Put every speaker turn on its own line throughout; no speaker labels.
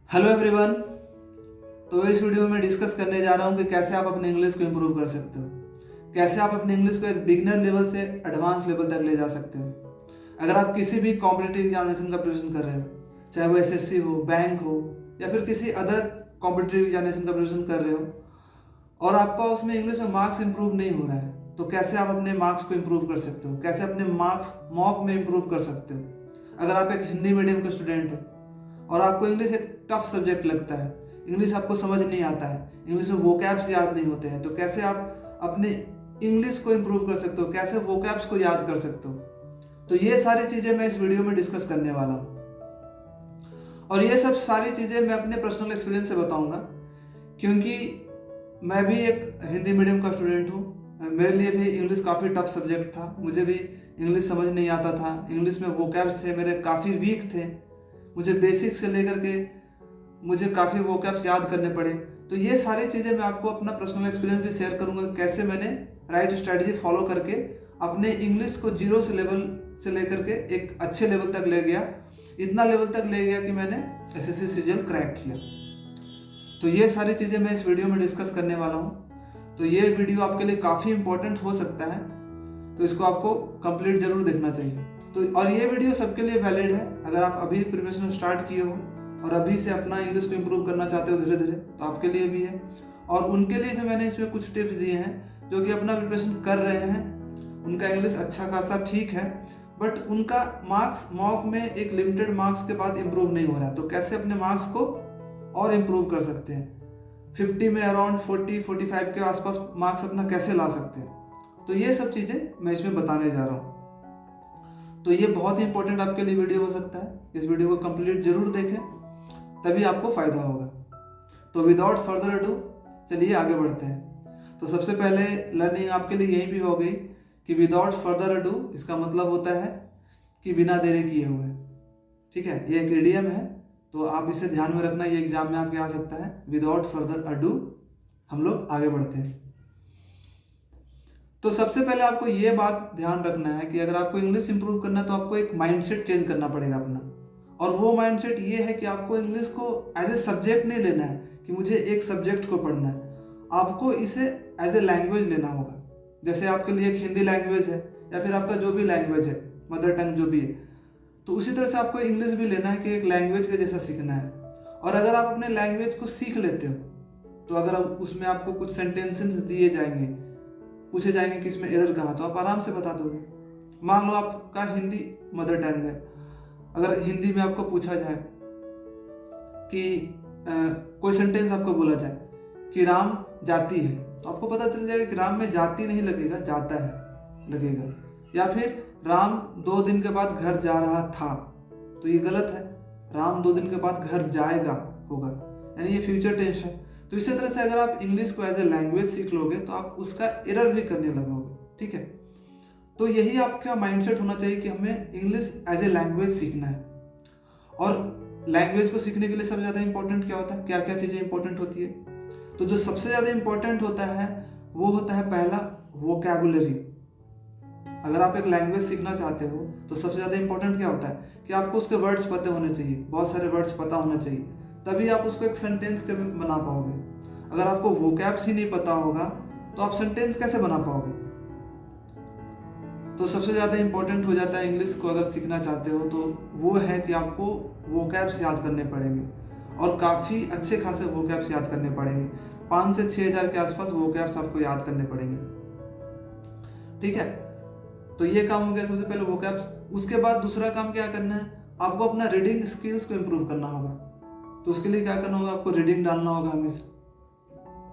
Hello everyone. तो इस video में डिस्कस करने जा रहा हूँ कि कैसे आप अपने इंग्लिश को इम्प्रूव कर सकते हो, कैसे आप अपने इंग्लिश को एक बिगिनर लेवल से एडवांस लेवल तक ले जा सकते हो। अगर आप किसी भी कॉम्पिटिटिव एग्जामिनेशन का प्रिपरेशन कर रहे हो, चाहे वो एसएससी हो, बैंक हो या फिर किसी अदर कॉम्पिटिटिव एग्जामिनेशन का प्रिपरेशन कर रहे हो और आपका उसमें इंग्लिश में मार्क्स इंप्रूव नहीं हो रहा है, तो कैसे आप अपने मार्क्स को इम्प्रूव कर सकते हो, कैसे अपने मार्क्स मॉक में इम्प्रूव कर सकते हो। अगर आप एक हिंदी मीडियम का स्टूडेंट हो और आपको इंग्लिश एक टफ सब्जेक्ट लगता है, इंग्लिश आपको समझ नहीं आता है, इंग्लिश में वोकैब्स याद नहीं होते हैं, तो कैसे आप अपने इंग्लिश को इम्प्रूव कर सकते हो, कैसे वोकैब्स को याद कर सकते हो। तो ये सारी चीज़ें मैं इस वीडियो में डिस्कस करने वाला हूँ और ये सब सारी चीज़ें मैं अपने पर्सनल एक्सपीरियंस से बताऊँगा, क्योंकि मैं भी एक हिंदी मीडियम का स्टूडेंट हूँ। मेरे लिए भी इंग्लिश काफ़ी टफ सब्जेक्ट था, मुझे भी इंग्लिश समझ नहीं आता था, इंग्लिश में वोकैब्स थे मेरे काफ़ी वीक थे, मुझे बेसिक से लेकर के मुझे काफ़ी वोकैब्स याद करने पड़े। तो ये सारी चीज़ें मैं आपको अपना पर्सनल एक्सपीरियंस भी शेयर करूँगा, कैसे मैंने राइट स्ट्रैटेजी फॉलो करके अपने इंग्लिश को जीरो से लेवल से लेकर के एक अच्छे लेवल तक ले गया, इतना लेवल तक ले गया कि मैंने एसएससी सीजीएल क्रैक किया। तो ये सारी चीज़ें मैं इस वीडियो में डिस्कस करने वाला हूँ। तो ये वीडियो आपके लिए काफ़ी इंपॉर्टेंट हो सकता है, तो इसको आपको कंप्लीट जरूर देखना चाहिए। तो और ये वीडियो सबके लिए वैलिड है। अगर आप अभी प्रिपरेशन स्टार्ट किए हो और अभी से अपना इंग्लिश को इम्प्रूव करना चाहते हो धीरे धीरे, तो आपके लिए भी है। और उनके लिए भी मैंने इसमें कुछ टिप्स दिए हैं जो कि अपना प्रिपरेशन कर रहे हैं, उनका इंग्लिश अच्छा खासा ठीक है, बट उनका मार्क्स मॉक में एक लिमिटेड मार्क्स के बाद इम्प्रूव नहीं हो रहा है। तो कैसे अपने मार्क्स को और इम्प्रूव कर सकते हैं, 50 में अराउंड 40-45 के आसपास मार्क्स अपना कैसे ला सकते हैं, तो ये सब चीज़ें मैं इसमें बताने जा रहा हूँ। तो ये बहुत ही इंपॉर्टेंट आपके लिए वीडियो हो सकता है। इस वीडियो को कंप्लीट जरूर देखें, तभी आपको फायदा होगा। तो विदाउट फर्दर अडू चलिए आगे बढ़ते हैं। तो सबसे पहले लर्निंग आपके लिए यही भी हो गई कि विदाउट फर्दर अडू इसका मतलब होता है कि बिना देरी किए हुए। ठीक है, ये एक इडियम है, तो आप इसे ध्यान में रखना, ये एग्जाम में आपके आ सकता है। विदाउट फर्दर अडू हम लोग आगे बढ़ते हैं। तो सबसे पहले आपको ये बात ध्यान रखना है कि अगर आपको इंग्लिश इंप्रूव करना है तो आपको एक माइंडसेट चेंज करना पड़ेगा अपना। और वो माइंडसेट ये है कि आपको इंग्लिश को एज ए सब्जेक्ट नहीं लेना है कि मुझे एक सब्जेक्ट को पढ़ना है, आपको इसे एज ए लैंग्वेज लेना होगा। जैसे आपके लिए एक हिंदी लैंग्वेज है या फिर आपका जो भी लैंग्वेज है, मदर टंग जो भी है, तो उसी तरह से आपको इंग्लिश भी लेना है कि एक लैंग्वेज के जैसा सीखना है। और अगर आप अपने लैंग्वेज को सीख लेते हो तो अगर उसमें आपको कुछ सेंटेंसेस दिए जाएंगे, पूछे जाएंगे कि इसमें एरर कहाँ, तो आप आराम से बता दोगे। मान लो आपका हिंदी मदर टंग है, अगर हिंदी में आपको पूछा जाए कि कोई सेंटेंस आपको बोला जाए कि राम जाती है, तो आपको पता चल जाएगा कि राम में जाती नहीं लगेगा, जाता है लगेगा। या फिर राम 2 दिन के बाद घर जा रहा था, तो ये गलत है, राम 2 दिन के बाद घर जाएगा होगा, यानी ये फ्यूचर टेंस है। तो इसी तरह से अगर आप इंग्लिश को एज ए लैंग्वेज सीख लोगे तो आप उसका एरर भी करने लगोगे। ठीक है, तो यही आपका माइंडसेट होना चाहिए कि हमें इंग्लिश एज ए लैंग्वेज सीखना है। और लैंग्वेज को सीखने के लिए सबसे ज़्यादा इंपॉर्टेंट क्या होता है, क्या क्या चीज़ें इंपॉर्टेंट होती है, तो जो सबसे ज़्यादा इंपॉर्टेंट होता है वो होता है पहला वोकैबुलरी। अगर आप एक लैंग्वेज सीखना चाहते हो तो सबसे ज़्यादा इंपॉर्टेंट क्या होता है कि आपको उसके वर्ड्स पते होने चाहिए, बहुत सारे वर्ड्स पता होना चाहिए, तभी आप उसको एक सेंटेंस के बना पाओगे। अगर आपको वोकैब्स ही नहीं पता होगा तो आप सेंटेंस कैसे बना पाओगे। तो सबसे ज़्यादा इंपॉर्टेंट हो जाता है इंग्लिश को अगर सीखना चाहते हो तो वो है कि आपको वोकैब्स याद करने पड़ेंगे, और काफ़ी अच्छे खासे वोकैब्स याद करने पड़ेंगे। 5 से 6 हज़ार के आसपास वोकैब्स आपको याद करने पड़ेंगे। ठीक है, तो ये काम हो गया सबसे पहले वोकैब्स। उसके बाद दूसरा काम क्या करना है, आपको अपना रीडिंग स्किल्स को इम्प्रूव करना होगा। तो उसके लिए क्या करना होगा, आपको रीडिंग डालना होगा हमेशा,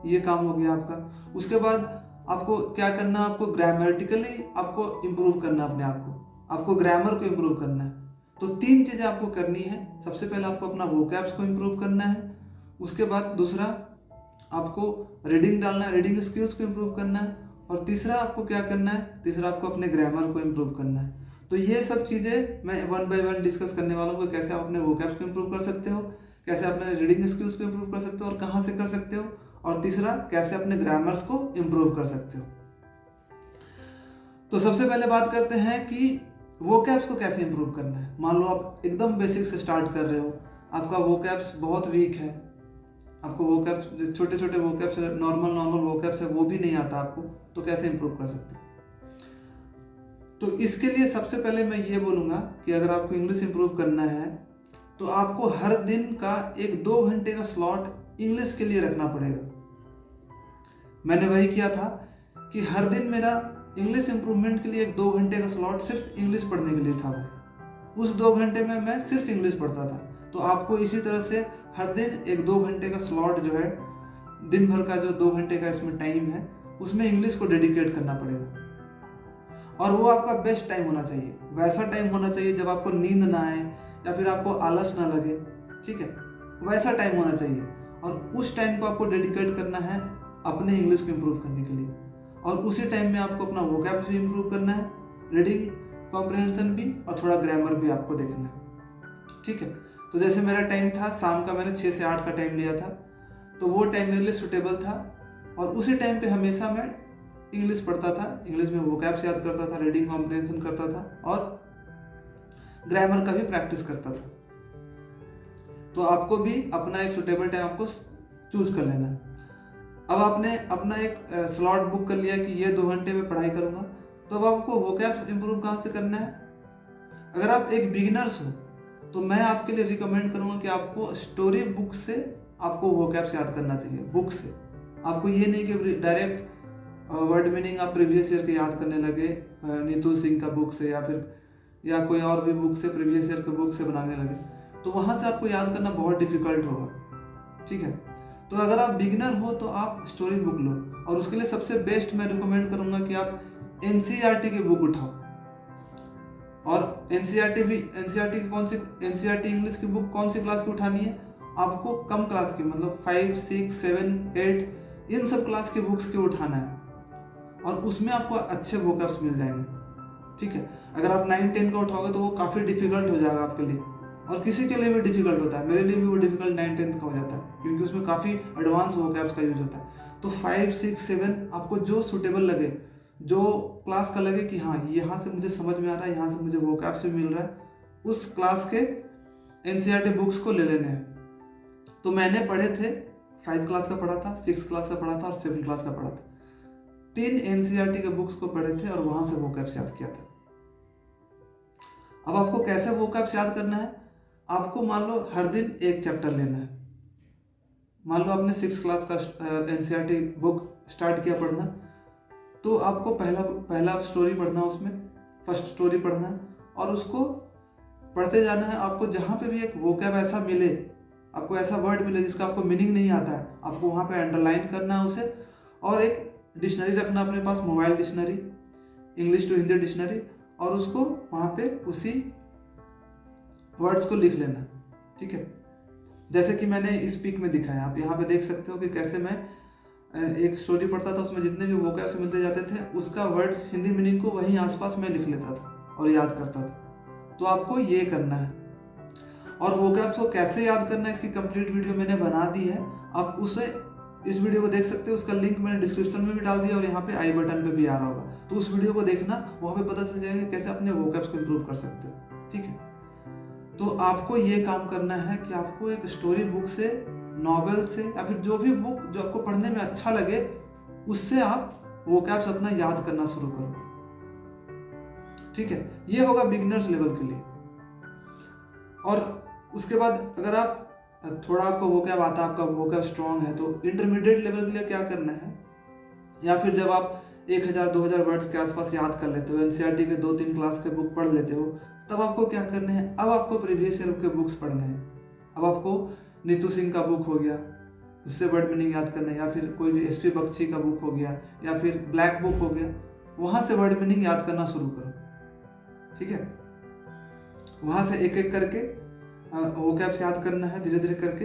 ये काम हो गया आपका। उसके बाद आपको क्या करना है, आपको ग्रामेटिकली आपको इम्प्रूव करना है अपने आप को, आपको ग्रामर को इम्प्रूव करना है। तो 3 चीज़ें आपको करनी है। सबसे पहले आपको अपना वोकैब्स को इम्प्रूव करना है, उसके बाद दूसरा आपको रीडिंग डालना है, रीडिंग स्किल्स को इम्प्रूव करना है, और तीसरा आपको क्या करना है, तीसरा आपको अपने ग्रामर को इम्प्रूव करना है। तो ये सब चीज़ें मैं 1 बाय 1 डिस्कस करने वाला हूँ, कैसे आप अपने वोकैब्स को इम्प्रूव कर सकते हो, कैसे अपने रीडिंग स्किल्स को इम्प्रूव कर सकते हो और कहाँ से कर सकते हो, और तीसरा कैसे अपने ग्रामर्स को इम्प्रूव कर सकते हो। तो सबसे पहले बात करते हैं कि वोकैब्स को कैसे इम्प्रूव करना है। मान लो आप एकदम बेसिक से स्टार्ट कर रहे हो, आपका वोकैब्स बहुत वीक है, आपको वोकैब्स छोटे छोटे वोकैब्स नॉर्मल वोकैब्स है वो भी नहीं आता आपको, तो कैसे इंप्रूव कर सकते हो? तो इसके लिए सबसे पहले मैं ये बोलूँगा कि अगर आपको इंग्लिश इंप्रूव करना है तो आपको हर दिन का 1-2 घंटे का स्लॉट इंग्लिश के लिए रखना पड़ेगा। मैंने वही किया था कि हर दिन मेरा इंग्लिश इंप्रूवमेंट के लिए 1-2 घंटे का स्लॉट सिर्फ इंग्लिश पढ़ने के लिए था। उस 2 घंटे में मैं सिर्फ इंग्लिश पढ़ता था। तो आपको इसी तरह से हर दिन 1-2 घंटे का स्लॉट जो है, दिन भर का जो 2 घंटे का इसमें टाइम है, उसमें इंग्लिश को डेडिकेट करना पड़ेगा। और वो आपका बेस्ट टाइम होना चाहिए, वैसा टाइम होना चाहिए जब आपको नींद ना आए या फिर आपको आलस ना लगे, ठीक है, वैसा टाइम होना चाहिए। और उस टाइम को आपको डेडिकेट करना है अपने इंग्लिश को इम्प्रूव करने के लिए। और उसी टाइम में आपको अपना वोकैब भी इम्प्रूव करना है, रीडिंग कॉम्प्रिहेंशन भी, और थोड़ा ग्रामर भी आपको देखना है, ठीक है। तो जैसे मेरा टाइम था शाम का, मैंने 6 से 8 का टाइम लिया था, तो वो टाइम मेरे लिए सुटेबल था। और उसी टाइम पे हमेशा मैं इंग्लिश पढ़ता था, इंग्लिश में वोकैब्स याद करता था, रीडिंग कॉम्प्रिहेंशन करता था और ग्रामर का भी प्रैक्टिस करता था। तो आपको भी अपना एक सुटेबल टाइम आपको चूज कर लेना है। अब आपने अपना एक स्लॉट बुक कर लिया कि ये 2 घंटे में पढ़ाई करूंगा, तो अब आपको वोकैब्स इंप्रूव कहाँ से करना है? अगर आप एक बिगिनर्स हो तो मैं आपके लिए रिकमेंड करूंगा कि आपको स्टोरी बुक से आपको वोकैब्स याद करना चाहिए। बुक से आपको ये नहीं कि डायरेक्ट वर्ड मीनिंग आप प्रीवियस ईयर के याद करने लगे नीतू सिंह का बुक से, या कोई और भी बुक से, प्रीवियस ईयर के बुक से बनाने लगे, तो वहाँ से आपको याद करना बहुत डिफिकल्ट होगा, ठीक है। तो अगर आप बिगिनर हो तो आप स्टोरी बुक लो, और उसके लिए सबसे बेस्ट मैं रिकमेंड करूँगा कि आप एनसीईआरटी की बुक उठाओ। और एनसीईआरटी की कौन सी, एनसीईआरटी इंग्लिश की बुक कौन सी क्लास की उठानी है? आपको कम क्लास की, मतलब 5, 6, 7, 8 इन सब क्लास की बुक्स की उठाना है, और उसमें आपको अच्छे वोकैब्स मिल जाएंगे, ठीक है। अगर आप 9, 10 का उठाओगे तो वो काफ़ी डिफिकल्ट हो जाएगा आपके लिए, और किसी के लिए भी डिफिकल्ट होता है, मेरे लिए भी वो डिफिकल्ट 9, 10 का हो जाता है, क्योंकि उसमें काफ़ी एडवांस वोकैब्स का यूज होता है। तो 5, 6, 7 आपको जो सुटेबल लगे, जो क्लास का लगे कि हाँ यहाँ से मुझे समझ में आ रहा है, यहाँ से मुझे वोकैब्स भी मिल रहा है, उस क्लास के एनसीईआरटी बुक्स को ले लेने हैं। तो मैंने पढ़े थे, 5 क्लास का पढ़ा था, 6 क्लास का पढ़ा था और 7 क्लास का पढ़ा था। 3 एनसीईआरटी के बुक्स को पढ़े थे और वहां से वोकैब्स याद किया था। अब आपको कैसे वोकैब्स याद करना है? आपको मान लो हर दिन एक चैप्टर लेना है। मान लो आपने 6 क्लास का एनसीईआरटी बुक स्टार्ट किया पढ़ना, तो आपको पहला स्टोरी पढ़ना, उसमें फर्स्ट स्टोरी पढ़ना है और उसको पढ़ते जाना है। आपको जहाँ पे भी एक वोकैब ऐसा मिले, आपको ऐसा वर्ड मिले जिसका आपको मीनिंग नहीं आता है, आपको वहाँ पे अंडरलाइन करना है उसे, और एक डिक्शनरी रखना अपने पास, mobile dictionary, English to Hindi dictionary, और उसको वहाँ पे उसी वर्ड्स को लिख लेना, ठीक है। जैसे कि मैंने इस पिक में दिखाया, आप यहाँ पे देख सकते हो कि कैसे मैं एक स्टोरी पढ़ता था, उसमें जितने भी वोकैब्स मिलते जाते थे उसका वर्ड्स हिंदी मीनिंग को वहीं आसपास मैं लिख लेता था और याद करता था। तो आपको ये करना है। और वोकैब्स को कैसे याद करना है इसकी कंप्लीट वीडियो मैंने बना दी है, आप उसे इस वीडियो को देख सकते हो, उसका लिंक मैंने डिस्क्रिप्शन में भी डाल दिया और यहाँ पे आई बटन पे भी आ रहा होगा, तो उस वीडियो को देखना, वहाँ पे पता चल जाएगा कैसे अपने वोकैब्स को इम्प्रूव कर सकते हो, ठीक है। तो आपको ये काम करना है कि आपको एक स्टोरी बुक से, नॉवेल से, या फिर जो भी बुक जो आपको पढ़ने में अच्छा लगे उससे आप वोकैब्स अपना याद करना शुरू करो, ठीक है। ये होगा बिगिनर्स लेवल के लिए। और उसके बाद अगर आप थोड़ा आपको वोकैब आता है, आपका वोकैब स्ट्रॉन्ग है, तो इंटरमीडिएट लेवल के लिए क्या करना है, या फिर जब आप 1000-2000 वर्ड्स के आसपास याद कर लेते हो, एनसीईआरटी के 2-3 क्लास के बुक पढ़ लेते हो, तब आपको क्या करना है? अब आपको प्रीवियस ईयर के बुक्स पढ़ने हैं। अब आपको नीतू सिंह का बुक हो गया, उससे वर्ड मीनिंग याद करना है, या फिर कोई भी एसपी बख्शी का बुक हो गया, या फिर ब्लैक बुक हो गया, वहाँ से वर्ड मीनिंग याद करना शुरू करो, ठीक है। वहाँ से एक एक करके वोकैब्स याद करना है, धीरे धीरे करके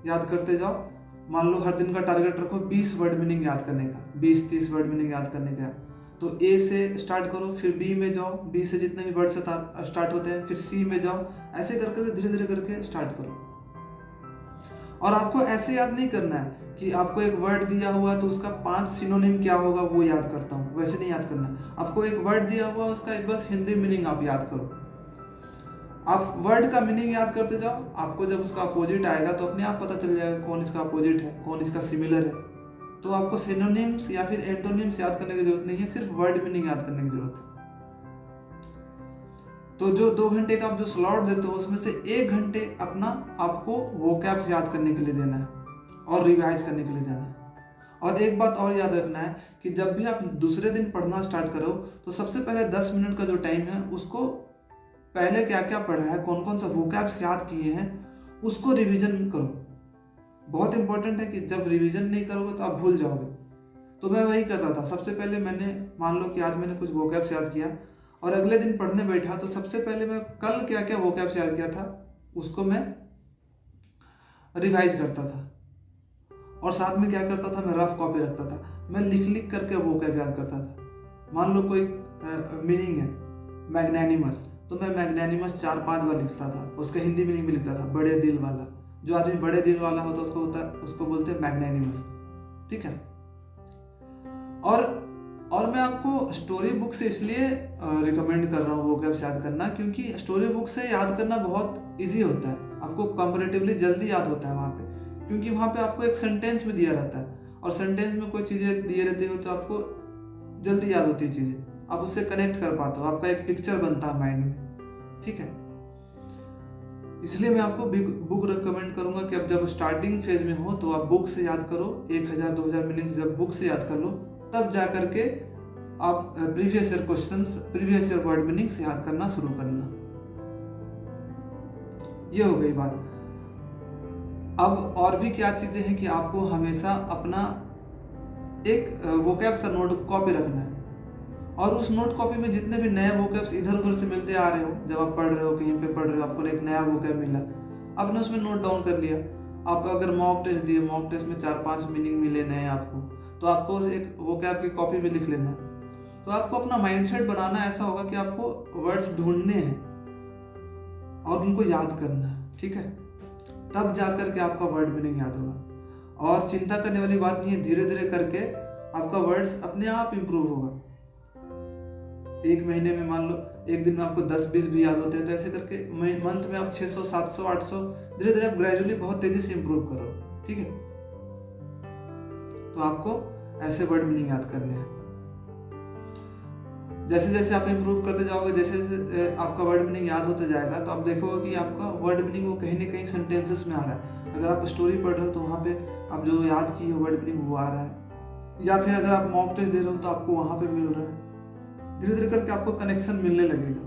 याद करते जाओ। मान लो हर दिन का टारगेट रखो 20 वर्ड मीनिंग याद करने का, 20-30 वर्ड मीनिंग याद करने का। तो ए से स्टार्ट करो, फिर बी में जाओ, बी से जितने भी वर्ड से स्टार्ट होते हैं, फिर सी में जाओ, ऐसे कर करके धीरे धीरे करके स्टार्ट करो। और आपको ऐसे याद नहीं करना है कि आपको एक वर्ड दिया हुआ तो उसका 5 सिनोनिम क्या होगा वो याद करता हूँ, वैसे नहीं याद करना है। आपको एक वर्ड दिया हुआ, उसका एक बस हिंदी मीनिंग आप याद करो। आप वर्ड का मीनिंग याद करते जाओ, आपको जब उसका अपोजिट आएगा तो अपने आप पता चल जाएगा कौन इसका अपोजिट है, कौन इसका सिमिलर है। तो आपको सिनोनिम्स या फिर एंटोनिम्स याद करने की जरूरत नहीं है, सिर्फ वर्ड मीनिंग याद करने की जरूरत है। तो जो 2 घंटे का आप जो स्लॉट देते हो उसमें से 1 घंटे अपना आपको वोकैब्स याद करने के लिए देना है और रिवाइज करने के लिए देना है। और एक बात और याद रखना है कि जब भी आप दूसरे दिन पढ़ना स्टार्ट करो तो सबसे पहले 10 मिनट का जो टाइम है उसको पहले क्या क्या पढ़ा है, कौन कौन सा वोकैब्स याद किए हैं, उसको रिवीजन करो। बहुत इंपॉर्टेंट है कि जब रिवीजन नहीं करोगे तो आप भूल जाओगे। तो मैं वही करता था, सबसे पहले मैंने मान लो कि आज मैंने कुछ वोकैब्स याद किया और अगले दिन पढ़ने बैठा तो सबसे पहले मैं कल क्या क्या वोकैब्स याद किया था उसको मैं रिवाइज करता था। और साथ में क्या करता था, मैं रफ कॉपी रखता था, मैं लिख लिख करके वोकैब याद करता था। मान लो कोई मीनिंग है मैग्नैनिमस, तो मैं मैग्नैनिमस 4-5 बार लिखता था, उसका हिंदी मीनिंग भी लिखता था, बड़े दिल वाला। जो आदमी बड़े दिल वाला होता उसको बोलते हैं मैग्नैनिमस, ठीक है। और मैं आपको स्टोरी बुक से इसलिए रिकमेंड कर रहा हूँ वोकैब्स याद करना, क्योंकि स्टोरी बुक से याद करना बहुत इजी होता है, आपको कंपैरेटिवली जल्दी याद होता है वहाँ पे, क्योंकि वहाँ पे आपको एक सेंटेंस भी दिया रहता है और सेंटेंस में कोई चीज़ें दिए रहती हो तो आपको जल्दी याद होती है चीज़ें, आप उससे कनेक्ट कर पाते हो, आपका एक पिक्चर बनता है माइंड में, ठीक है। इसलिए मैं आपको बुक रिकमेंड करूंगा कि आप जब स्टार्टिंग फेज में हो तो आप बुक से याद करो, 1000-2000 मीनिंग्स जब बुक से याद कर लो तब जा करके आप previous year questions, previous year word meanings याद करना शुरू करना। ये हो गई बात। अब और भी क्या चीजें हैं कि आपको हमेशा अपना एक वोकैब्स का नोट कॉपी रखना है और उस नोट कॉपी में जितने भी नए वोकैब्स इधर उधर से मिलते आ रहे हो, जब आप पढ़ रहे हो, कहीं पे पढ़ रहे हो, आपको एक नया वोकैब मिला, आपने उसमें नोट डाउन कर लिया। आप अगर मॉक टेस्ट दिए, मॉक टेस्ट में 4-5 मीनिंग मिले नए आपको, तो आपको एक वोकैब की कॉपी में लिख लेना है। तो आपको अपना माइंडसेट बनाना ऐसा होगा कि आपको वर्ड्स ढूंढने हैं और उनको याद करना है, ठीक है। तब जा करके आपका वर्ड मीनिंग याद होगा। और चिंता करने वाली बात नहीं है, धीरे धीरे करके आपका वर्ड्स अपने आप इम्प्रूव होगा। 1 महीने में मान लो एक दिन में आपको 10-20 भी याद होते हैं, तो ऐसे करके मंथ में आप 600, 700, 800 धीरे धीरे आप ग्रेजुअली बहुत तेजी से इम्प्रूव करो, ठीक है। तो आपको ऐसे वर्ड मीनिंग याद करने हैं। जैसे जैसे आप इम्प्रूव करते जाओगे, जैसे जैसे आपका वर्ड मीनिंग याद होता जाएगा, तो आप देखोगे कि आपका वर्ड मीनिंग वो कहीं ना कहीं सेंटेंसेस में आ रहा है। अगर आप स्टोरी पढ़ रहे हो तो वहाँ पे आप जो याद की है वर्ड मीनिंग वो आ रहा है, या फिर अगर आप मॉक टेस्ट दे रहे हो तो आपको वहाँ पे मिल रहा है। धीरे धीरे करके आपको कनेक्शन मिलने लगेगा।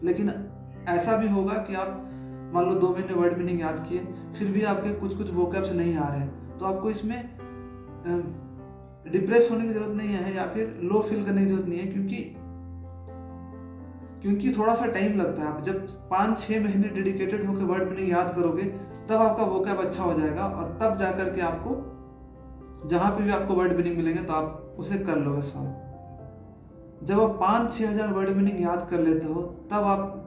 लेकिन ऐसा भी होगा कि आप मान लो 2 महीने वर्ड मीनिंग याद किए, फिर भी आपके कुछ कुछ वोकैब्स नहीं आ रहे हैं, तो आपको इसमें डिप्रेस होने की जरूरत नहीं है या फिर लो फील करने की जरूरत नहीं है, क्योंकि थोड़ा सा टाइम लगता है। आप जब 5-6 महीने डेडिकेटेड होकर वर्ड मीनिंग याद करोगे तब आपका वोकैब अच्छा हो जाएगा और तब जा करके आपको जहाँ पे भी आपको वर्ड मीनिंग मिलेंगे तो आप उसे कर लोगे सॉल्व। जब आप 5-6 हज़ार वर्ड मीनिंग याद कर लेते हो तब आप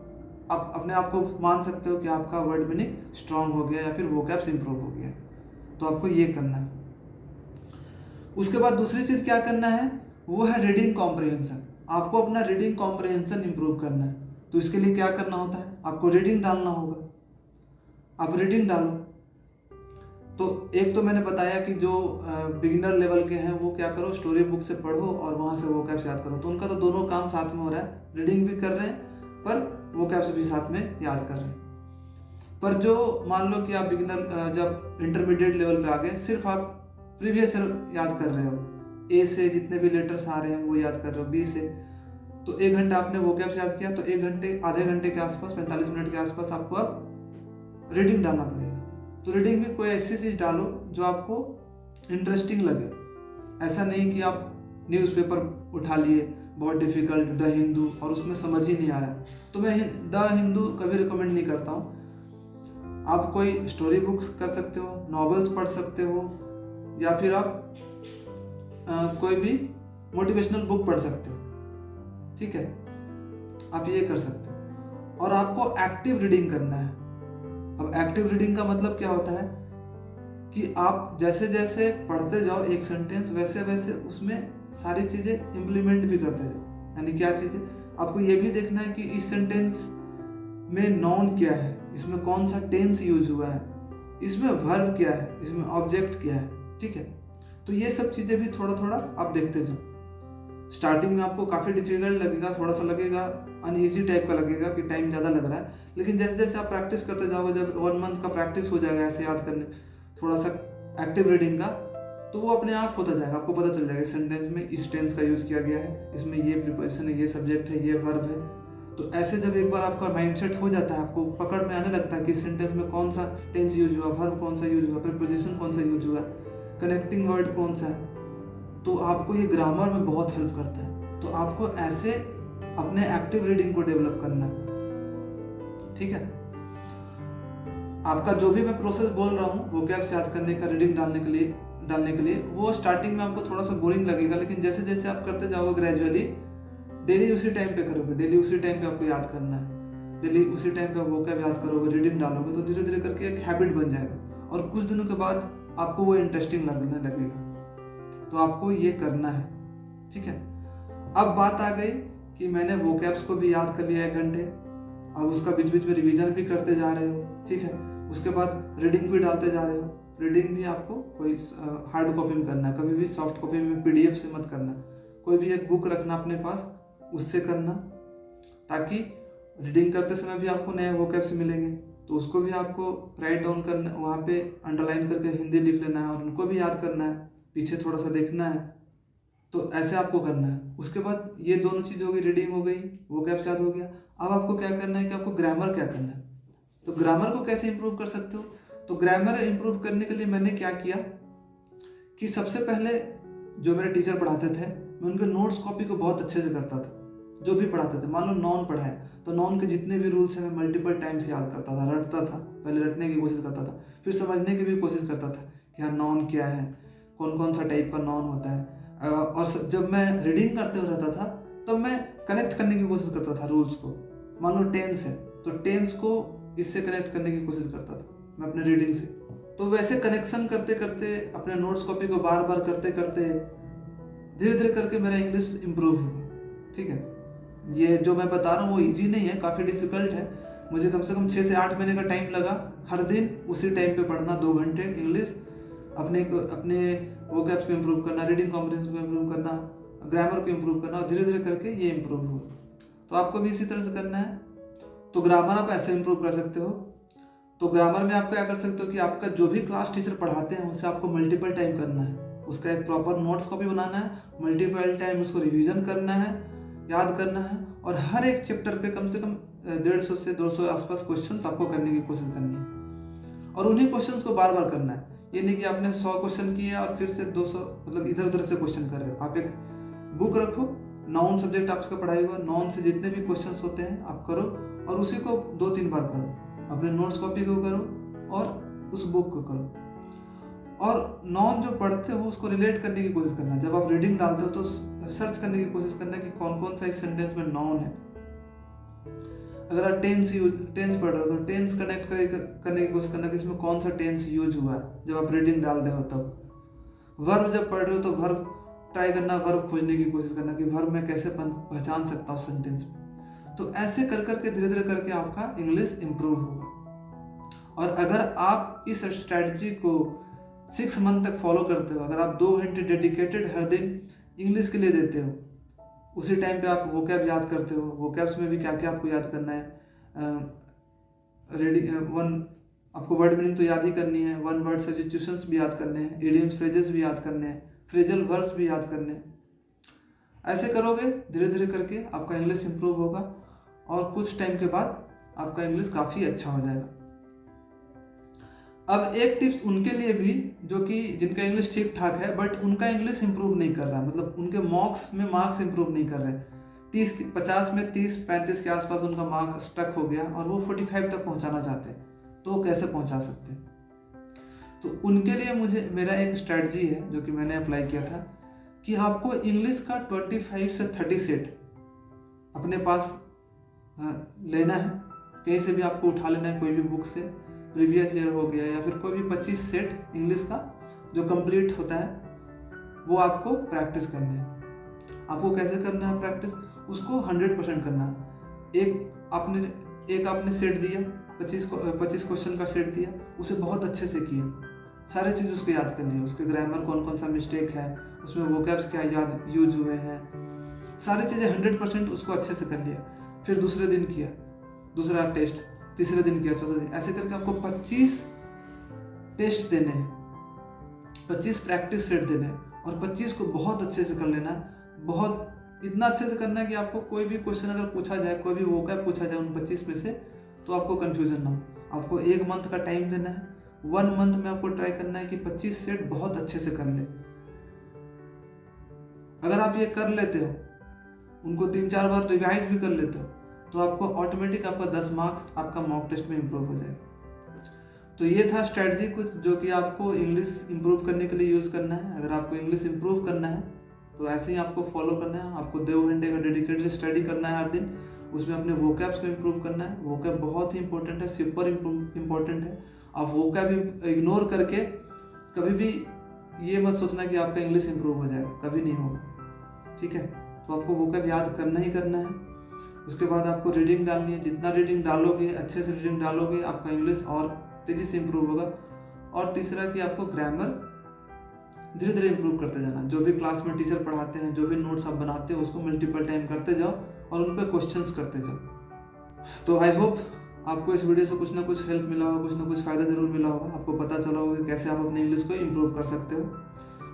अपने आप को मान सकते हो कि आपका वर्ड मीनिंग स्ट्रांग हो गया या फिर वोकैब्स इंप्रूव हो गया। तो आपको ये करना है। उसके बाद दूसरी चीज़ क्या करना है, वो है रीडिंग कॉम्प्रिहेंशन। आपको अपना रीडिंग कॉम्प्रिहेंशन इंप्रूव करना है। तो इसके लिए क्या करना होता है, आपको रीडिंग डालना होगा। आप रीडिंग डालो। तो एक तो मैंने बताया कि जो बिगिनर लेवल के हैं वो क्या करो, स्टोरी बुक से पढ़ो और वहाँ से वोकैब्स याद करो। तो उनका तो दोनों काम साथ में हो रहा है, रीडिंग भी कर रहे हैं पर वोकैब्स भी साथ में याद कर रहे हैं। पर जो मान लो कि आप बिगिनर जब इंटरमीडिएट लेवल पे आ गए, सिर्फ आप प्रीवियस याद कर रहे हो, ए से जितने भी लेटर्स आ रहे हैं वो याद कर रहे हो, बी से, तो 1 घंटा आपने वोकैब्स याद किया, तो 1 घंटे आधे घंटे के आसपास 45 मिनट के आसपास आपको अब रीडिंग डालना पड़ेगा। तो रीडिंग में कोई ऐसी चीज़ डालो जो आपको इंटरेस्टिंग लगे। ऐसा नहीं कि आप न्यूज़पेपर उठा लिए बहुत डिफिकल्ट द हिंदू और उसमें समझ ही नहीं आ रहा है, तो मैं द हिंदू कभी रिकमेंड नहीं करता हूँ। आप कोई स्टोरी बुक्स कर सकते हो, नॉवेल्स पढ़ सकते हो, या फिर आप कोई भी मोटिवेशनल बुक पढ़ सकते हो, ठीक है, आप ये कर सकते हो। और आपको एक्टिव रीडिंग करना है। अब एक्टिव रीडिंग का मतलब क्या होता है कि आप जैसे जैसे पढ़ते जाओ एक सेंटेंस, वैसे वैसे उसमें सारी चीज़ें इम्प्लीमेंट भी करते जाओ। यानी क्या चीज़ें, आपको ये भी देखना है कि इस सेंटेंस में नाउन क्या है, इसमें कौन सा टेंस यूज हुआ है, इसमें वर्ब क्या है, इसमें ऑब्जेक्ट क्या है। ठीक है, तो ये सब चीज़ें भी थोड़ा थोड़ा आप देखते जाओ। स्टार्टिंग में आपको काफ़ी डिफिकल्ट लगेगा, थोड़ा सा लगेगा अनईजी टाइप का लगेगा कि टाइम ज़्यादा लग रहा है, लेकिन जैसे जैसे आप प्रैक्टिस करते जाओगे, जब 1 मंथ का प्रैक्टिस हो जाएगा ऐसे याद करने, थोड़ा सा एक्टिव रीडिंग का, तो वो अपने आप होता जाएगा। आपको पता चल जाएगा सेंटेंस में इस टेंस का यूज़ किया गया है, इसमें ये प्रीपोजिशन है, ये सब्जेक्ट है, ये वर्ब है। तो ऐसे जब एक बार आपका माइंडसेट हो जाता है, आपको पकड़ में आने लगता है कि सेंटेंस में कौन सा टेंस यूज हुआ, वर्ब कौन सा यूज हुआ, प्रीपोजिशन कौन सा यूज हुआ, कनेक्टिंग वर्ड कौन सा है, तो आपको ये ग्रामर में बहुत हेल्प करता है। तो आपको ऐसे अपने एक्टिव रीडिंग को डेवलप करना है। ठीक है, आपका जो भी मैं प्रोसेस बोल रहा हूँ वोकैब्स याद करने का, रीडिंग डालने के लिए वो स्टार्टिंग में आपको थोड़ा सा बोरिंग लगेगा, लेकिन जैसे जैसे आप करते जाओगे ग्रेजुअली, डेली उसी टाइम पे करोगे, डेली उसी टाइम पे आपको याद करना है, डेली उसी टाइम पे वोकैब याद करोगे, रीडिंग डालोगे, तो धीरे धीरे करके एक हैबिट बन जाएगा और कुछ दिनों के बाद आपको वो इंटरेस्टिंग लगने लगेगा। तो आपको ये करना है। ठीक है, अब बात आ गई कि मैंने वोकैब्स को भी याद कर लिया 1 घंटे, अब उसका बीच बीच में रिवीजन भी करते जा रहे हो। ठीक है, उसके बाद रीडिंग भी डालते जा रहे हो। रीडिंग भी आपको कोई हार्ड कॉपी में करना है, कभी भी सॉफ्ट कॉपी में PDF से मत करना। कोई भी एक बुक रखना अपने पास, उससे करना, ताकि रीडिंग करते समय भी आपको नए वोकैब्स मिलेंगे, तो उसको भी आपको राइट डाउन करना, वहाँ पे अंडरलाइन करके हिंदी लिख लेना है और उनको भी याद करना है, पीछे थोड़ा सा देखना है। तो ऐसे आपको करना है। उसके बाद ये दोनों चीज़ हो गई, रीडिंग हो गई, वोकैब्स याद हो गया। अब आपको क्या करना है कि आपको ग्रामर क्या करना है। तो ग्रामर को कैसे इंप्रूव कर सकते हो, तो ग्रामर इंप्रूव करने के लिए मैंने क्या किया कि सबसे पहले जो मेरे टीचर पढ़ाते थे, मैं उनके नोट्स कॉपी को बहुत अच्छे से करता था। जो भी पढ़ाते थे, मान लो नॉन पढ़ा है तो नॉन के जितने भी रूल्स हैं मैं मल्टीपल टाइम्स याद करता था, रटता था, पहले रटने की कोशिश करता था, फिर समझने की भी कोशिश करता था कि हाँ नॉन क्या है, कौन कौन सा टाइप का नॉन होता है। और जब मैं रीडिंग करते रहता था तब मैं कनेक्ट करने की कोशिश करता था रूल्स को। मान लो टेंस है तो टेंस को इससे कनेक्ट करने की कोशिश करता था मैं अपने रीडिंग से। तो वैसे कनेक्शन करते करते, अपने नोट्स कॉपी को बार बार करते करते धीरे धीरे करके मेरा इंग्लिश इम्प्रूव हुआ। ठीक है, ये जो मैं बता रहा हूँ वो इजी नहीं है, काफ़ी डिफिकल्ट है। मुझे कम से कम 6 से 8 महीने का टाइम लगा, हर दिन उसी टाइम पे पढ़ना 2 घंटे इंग्लिश, अपने वोकैब्स को इम्प्रूव करना, रीडिंग कॉम्प्रिहेंशन को इम्प्रूव करना, ग्रामर को इम्प्रूव करना, और धीरे धीरे करके ये इम्प्रूव हुआ। तो आपको भी इसी तरह से करना है। तो ग्रामर आप ऐसे इम्प्रूव कर सकते हो। तो ग्रामर में आप क्या कर सकते हो कि आपका जो भी क्लास टीचर पढ़ाते हैं उसे आपको मल्टीपल टाइम करना है, उसका एक प्रॉपर नोट्स कॉपी बनाना है, मल्टीपल टाइम उसको रिवीजन करना है, याद करना है, और हर एक चैप्टर पे कम से कम 150 से 200 आसपास क्वेश्चंस आपको करने की कोशिश करनी है, और उन्हीं क्वेश्चंस को बार बार करना है। ये नहीं कि आपने 100 क्वेश्चन किए और फिर से 200 मतलब इधर उधर से क्वेश्चन कर रहे हो। आप एक बुक रखो, नाउन सब्जेक्ट आपका पढ़ाई हुआ, नाउन से जितने भी क्वेश्चंस होते हैं आप करो, और उसी को 2-3 बार करो, अपने नोट्स कॉपी को करो और उस बुक को करो। और नाउन जो पढ़ते हो उसको रिलेट करने की कोशिश करना। जब आप रीडिंग डालते हो तो सर्च करने की कोशिश करना कि कौन कौन सा इस सेंटेंस में नाउन है। अगर आप टेंस पढ़ रहे हो तो टेंस कनेक्ट करने की कोशिश करना कि इसमें कौन सा टेंस यूज हुआ है जब आप रीडिंग डाल रहे हो तब। वर्ब जब पढ़ रहे हो तो वर्ब ट्राई करना, वर्ब खोजने की कोशिश करना कि वर्ब मैं कैसे पहचान सकता हूँ सेंटेंस में। तो ऐसे कर करके धीरे धीरे करके आपका इंग्लिश इम्प्रूव होगा। और अगर आप इस स्ट्रैटेजी को 6 मंथ तक फॉलो करते हो, अगर आप 2 घंटे डेडिकेटेड हर दिन इंग्लिश के लिए देते हो, उसी टाइम पे आप वोकैब याद करते हो। वोकैब्स में भी क्या क्या आपको याद करना है, आपको वर्ड मीनिंग तो याद ही करनी है, 1 वर्ड सब्स्टिट्यूशंस भी याद करने हैं, इडियम्स फ्रेजेस भी याद करने हैं, फ्रेजल वर्ब्स भी याद करने हैं। ऐसे करोगे धीरे धीरे करके आपका इंग्लिश इंप्रूव होगा, और कुछ टाइम के बाद आपका इंग्लिश काफ़ी अच्छा हो जाएगा। अब एक टिप्स उनके लिए भी जो कि जिनका इंग्लिश ठीक ठाक है बट उनका इंग्लिश इंप्रूव नहीं कर रहा, मतलब उनके मार्क्स इंप्रूव नहीं कर रहे, 50 में 30-35 के आसपास उनका मार्क स्टक हो गया और वो 45 तक पहुंचाना चाहते हैं, तो वो कैसे पहुंचा सकते हैं। तो उनके लिए मेरा एक स्ट्रैटेजी है जो कि मैंने अप्लाई किया था कि आपको इंग्लिश का 25 से 30 सेट अपने पास लेना है, कहीं से भी आपको उठा लेना है, कोई भी बुक से, प्रीवियस ईयर हो गया या फिर कोई भी 25 सेट इंग्लिश का जो कंप्लीट होता है वो आपको प्रैक्टिस करना है। आपको कैसे करना है प्रैक्टिस, उसको 100% करना है। एक आपने सेट दिया, 25 क्वेश्चन का सेट दिया, उसे बहुत अच्छे से किया, सारी चीज़ उसको याद कर लिया, उसके ग्रामर कौन कौन सा मिस्टेक है, उसमें वोकैब्स क्या याद यूज हुए हैं, सारी चीज़ें 100% उसको अच्छे से कर लिया। फिर दूसरे दिन किया दूसरा टेस्ट, तीसरे दिन किया, चौथे दिन, ऐसे करके आपको 25 टेस्ट देने हैं, 25 प्रैक्टिस सेट देने हैं और 25 को बहुत अच्छे से कर लेना है। बहुत इतना अच्छे से करना है कि आपको कोई भी क्वेश्चन अगर पूछा जाए, कोई भी वोकैब पूछा जाए उन 25 में से, तो आपको कंफ्यूजन ना हो। आपको 1 मंथ का टाइम देना है, 1 मंथ में आपको ट्राई करना है कि 25 सेट बहुत अच्छे से कर ले। अगर आप ये कर लेते हो, उनको 3-4 बार रिवाइज भी कर लेते हो, तो आपको ऑटोमेटिक आपका 10 मार्क्स आपका मॉक टेस्ट में इम्प्रूव हो जाएगा। तो ये था स्ट्रैटेजी कुछ जो कि आपको इंग्लिश इंप्रूव करने के लिए यूज़ करना है। अगर आपको इंग्लिश इंप्रूव करना है तो ऐसे ही आपको फॉलो करना है। आपको 2 घंटे का डेडिकेटेड स्टडी करना है हर दिन, उसमें अपने वोकैब्स को इम्प्रूव करना है। वोकैब बहुत ही इंपॉर्टेंट है, सुपर इम्पोर्टेंट है। आप वोकैब इग्नोर करके कभी भी ये मत सोचना कि आपका इंग्लिश इंप्रूव हो जाएगा, कभी नहीं होगा, ठीक है। तो आपको वोकैब याद करना ही करना है। उसके बाद आपको रीडिंग डालनी है, जितना रीडिंग डालोगे, अच्छे से रीडिंग डालोगे, आपका इंग्लिश और तेज़ी से इम्प्रूव होगा। और तीसरा कि आपको ग्रामर धीरे धीरे इम्प्रूव करते जाना। जो भी क्लास में टीचर पढ़ाते हैं, जो भी नोट्स आप बनाते हो, उसको मल्टीपल टाइम करते जाओ और उन पर क्वेश्चंस करते जाओ। तो आई होप आपको इस वीडियो से कुछ ना कुछ हेल्प मिला होगा, कुछ ना कुछ फ़ायदा ज़रूर मिला होगा। आपको पता चला होगा कैसे आप अपने इंग्लिश को इम्प्रूव कर सकते हो।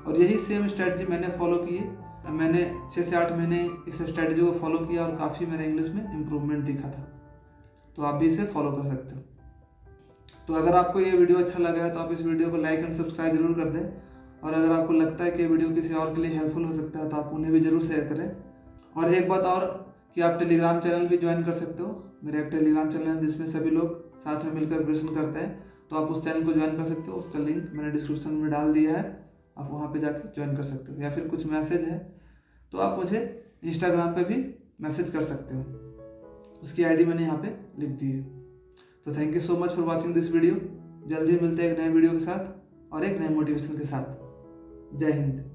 और यही सेम स्ट्रैटेजी मैंने फॉलो की है। मैंने 6 से 8 महीने इस स्ट्रैटेजी को फॉलो किया और काफ़ी मेरे इंग्लिश में इम्प्रूवमेंट दिखा था। तो आप भी इसे फॉलो कर सकते हो। तो अगर आपको ये वीडियो अच्छा लगा है तो आप इस वीडियो को लाइक एंड सब्सक्राइब जरूर कर दें। और अगर आपको लगता है कि ये वीडियो किसी और के लिए हेल्पफुल हो सकता है तो आप उन्हें भी जरूर शेयर करें। और एक बात और कि आप टेलीग्राम चैनल भी ज्वाइन कर सकते हो। मेरा एक टेलीग्राम चैनल है जिसमें सभी लोग साथ में मिलकर प्रिपरेशन करते हैं, तो आप उस चैनल को ज्वाइन कर सकते हो। उसका लिंक मैंने डिस्क्रिप्शन में डाल दिया है, आप वहाँ पे जाकर ज्वाइन कर सकते हो। या फिर कुछ मैसेज है तो आप मुझे इंस्टाग्राम पे भी मैसेज कर सकते हो, उसकी आईडी मैंने यहाँ पे लिख दी है। तो thank you so much for watching this video. जल्दी मिलते हैं एक नए वीडियो के साथ और एक नए मोटिवेशन के साथ। जय हिंद।